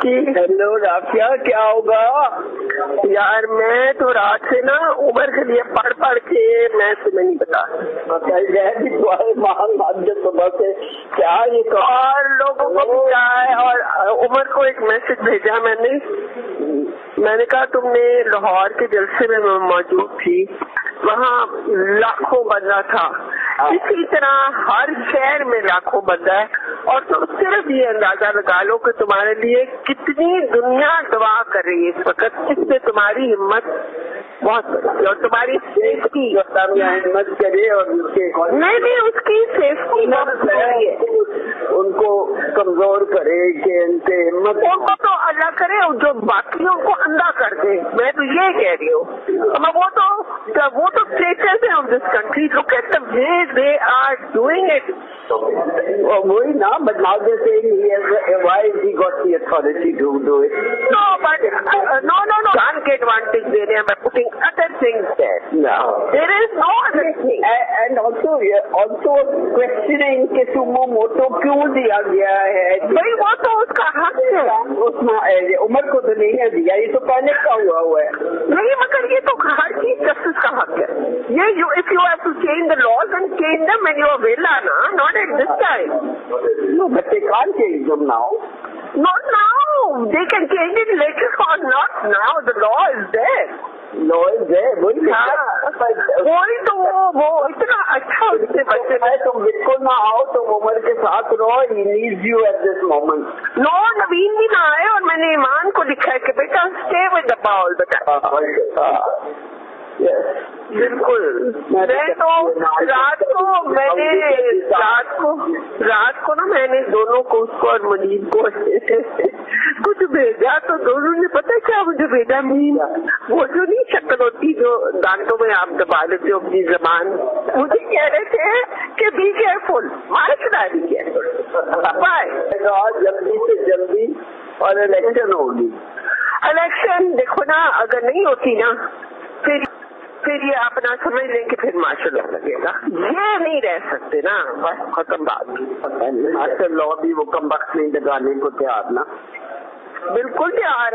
Hello Rafia, क्या होगा यार? मैं तो रात से ना उमर के लिए पढ़ के मैं तुम्हें नहीं बता सुबह से क्या ये और लोगों को भी क्या है। और उमर को एक मैसेज भेजा मैंने कहा तुमने लाहौर के जलसे में मौजूद थी, वहाँ लाखों बंदा था, इसी तरह हर शहर में लाखों बंदा है। और तो सिर्फ ये अंदाजा लगा लो कि तुम्हारे लिए कितनी दुनिया दुआ कर रही है इस वक्त, इससे तुम्हारी हिम्मत बहुत बड़ी और तुम्हारी सेफ्टी हिम्मत करे और नहीं उसकी सेफ्टी बहुत जरूरी है। उनको कमजोर करे कि इनसे हिम्मत, उनको तो अल्लाह करे जो बाकियों को अंधा कर दे। मैं तो ये कह रही हूँ, वो तो स्टेटस है of this country, look at the way they are doing it. वही ना, but now they're saying why he got the authority to do it? No, but no. Can't get advantage दे रहे हैं by putting other things there. No, there is no other thing. And also questioning कि Sumo मोटो क्यों दिया गया है? भाई वो तो उसका हक है, उसमें उमर को तो नहीं है दिया, ये तो पहले का हुआ है। नहीं, मगर ये तो हर चीज जस्टिस का हक है। ये if you have to change the laws and change them when you are villa, na, not at this time. No, but they can't change them now. Not now. They can change it later on, not now. The law is there. Law is there. वही तो वो इतना अच्छा उससे बच्चे है, तुम बिल्कुल ना आओ, तुम उमर के साथ रहो, he needs you at this moment. No, नवीन भी ना आए और मैंने ईमान को लिखा है कि बेटा stay with the ball, बेटा। बिल्कुल। मैं तो रात को ना मैंने दोनों को, उसको और मुनीब को कुछ भेजा, तो दोनों ने पता क्या मुझे भेजा? मीन वो जो नहीं शक्ल होती जो दांतों में आप दबा लेते हो अपनी जबान, मुझे कह रहे थे कि बी केयरफुल, मारे चला बी केयरफुल बाय। जल्दी से जल्दी और इलेक्शन होगी। इलेक्शन देखो ना, अगर नहीं होती ना फिर ये अपना समझ लें कि फिर मार्शल लॉ लगेगा। ये नहीं रह सकते ना, बस खत्म बात। मार्शल लॉ भी वो कम वक्त नहीं लगाने को तैयार ना, बिल्कुल तैयार।